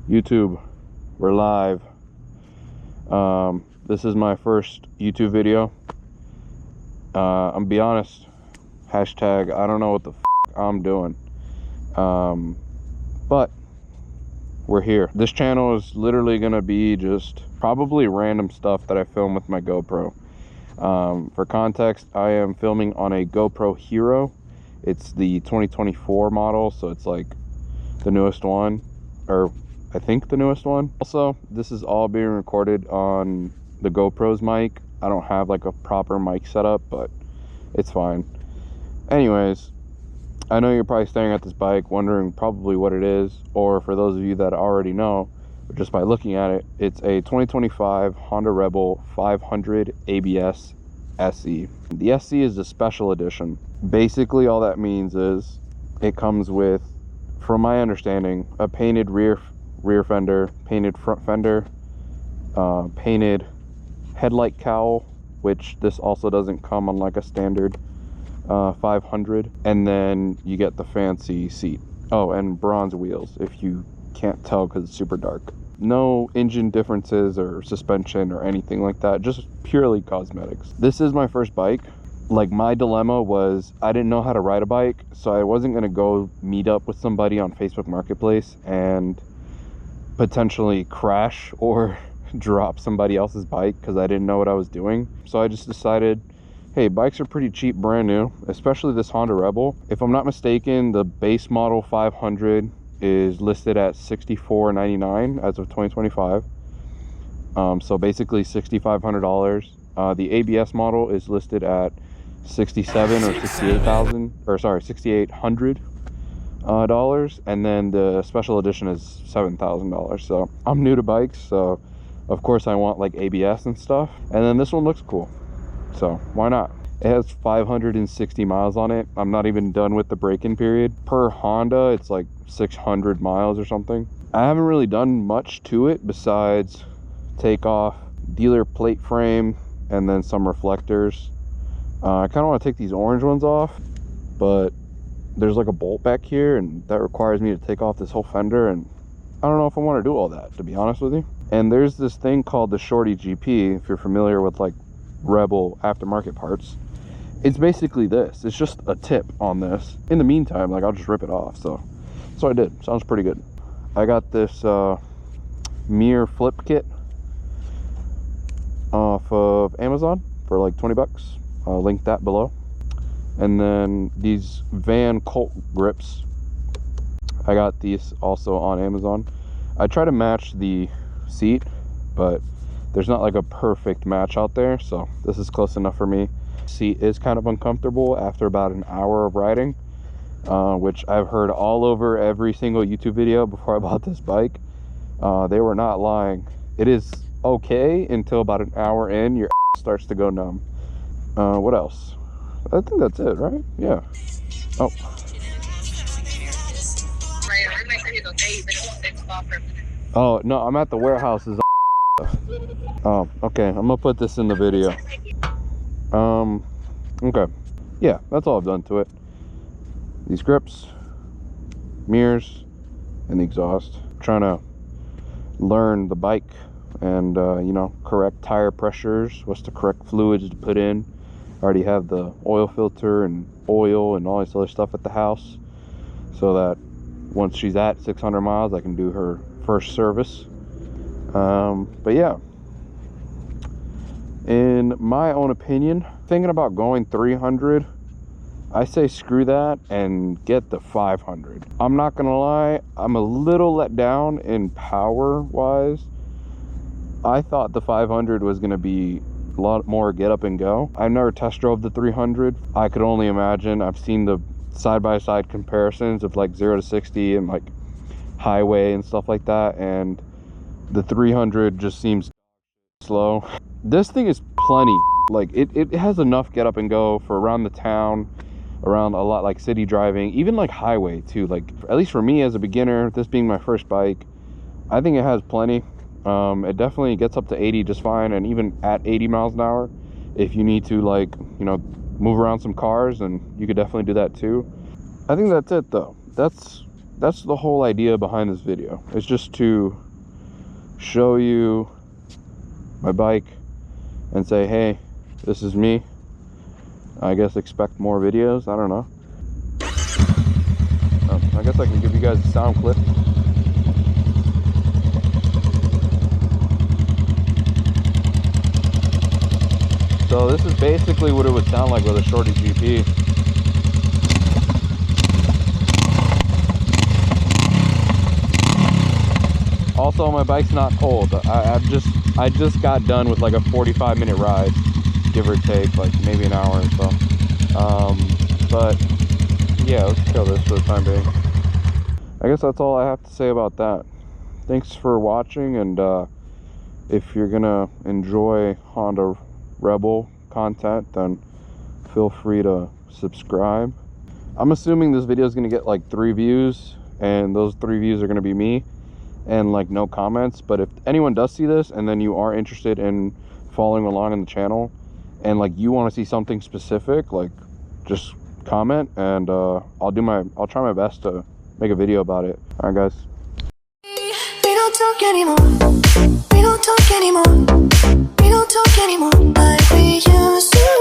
YouTube, we're live. This is my first YouTube video. I'm gonna be honest, hashtag I don't know what the I'm doing, but we're here. This channel is literally gonna be just probably random stuff that I film with my GoPro. For context, I am filming on a GoPro Hero. It's the 2024 model, so it's like the newest one, or I think the newest one. Also, this is all being recorded on the GoPro's mic. I don't have like a proper mic setup, but it's fine. Anyways, I know you're probably staring at this bike wondering probably what it is, or for those of you that already know, just by looking at it, it's a 2025 Honda Rebel 500 ABS SE. The SE is the special edition. Basically all that means is it comes with, from my understanding, a painted rear fender, painted front fender, painted headlight cowl, which this also doesn't come on like a standard 500, and then you get the fancy seat. Oh, and bronze wheels, if you can't tell because it's super dark. No engine differences or suspension or anything like that, just purely cosmetics. This is my first bike. Like, my dilemma was I didn't know how to ride a bike, so I wasn't going to go meet up with somebody on Facebook Marketplace and potentially crash or drop somebody else's bike because I didn't know what I was doing. So I just decided, hey, bikes are pretty cheap brand new, especially this Honda Rebel. If I'm not mistaken, the base model 500 is listed at $64.99 as of 2025. So basically $6,500. The ABS model is listed at $67,000 or $68,000, or sorry, $6,800 dollars, and then the special edition is $7,000. So I'm new to bikes, so of course I want like ABS and stuff, and then this one looks cool, so why not? It has 560 miles on it. I'm not even done with the break-in period. Per Honda, it's like 600 miles or something. I haven't really done much to it besides take off dealer plate frame and then some reflectors. I kind of want to take these orange ones off, but there's like a bolt back here and that requires me to take off this whole fender, and I don't know if I want to do all that, to be honest with you. And there's this thing called the Shorty GP, if you're familiar with like Rebel aftermarket parts. It's basically this. It's just a tip on this. In the meantime, like, I'll just rip it off. So I did. Sounds pretty good. I got this mirror flip kit off of Amazon for like 20 bucks. I'll link that below. And then these Van Colt grips, I got these also on Amazon. I try to match the seat, but there's not like a perfect match out there, so this is close enough for me. Seat is kind of uncomfortable after about an hour of riding, which I've heard all over every single YouTube video before I bought this bike. They were not lying. It is okay until about an hour in, your ass starts to go numb. What else? I think that's it, right? Yeah. Oh. Oh, no, I'm at the warehouses. Oh, okay. I'm gonna put this in the video. Okay. Yeah, that's all I've done to it. These grips, mirrors, and the exhaust. Trying to learn the bike and, you know, correct tire pressures, what's the correct fluids to put in. I already have the oil filter and oil and all this other stuff at the house, so that once she's at 600 miles, I can do her first service. But yeah, in my own opinion, thinking about going 300, I say screw that and get the 500. I'm not gonna lie, I'm a little let down in power wise. I thought the 500 was gonna be a lot more get up and go. I've never test drove the 300. I could only imagine. I've seen the side-by-side comparisons of like 0 to 60 and like highway and stuff like that, and the 300 just seems slow. This thing is plenty. Like, it has enough get up and go for around the town, around a lot, like city driving, even like highway too. Like, at least for me as a beginner, this being my first bike, I think it has plenty. It definitely gets up to 80 just fine, and even at 80 miles an hour, if you need to, like, you know, move around some cars, and you could definitely do that too. I think that's it though. That's that's the whole idea behind this video. It's just to show you my bike and say, hey, this is me. I guess expect more videos. I don't know. I guess I can give you guys a sound clip. So this is basically what it would sound like with a Shorty GP. Also, my bike's not cold. I just got done with like a 45-minute ride, give or take, like maybe an hour or so. But yeah, let's kill this for the time being. I guess that's all I have to say about that. Thanks for watching, and if you're gonna enjoy Honda Rebel content, then feel free to subscribe. I'm assuming this video is gonna get like 3 views, and those 3 views are gonna be me and like no comments. But if anyone does see this and then you are interested in following along in the channel and like you want to see something specific, like just comment, and I'll try my best to make a video about it. All right, guys. We don't talk anymore. We don't talk anymore. We don't talk anymore like we used to.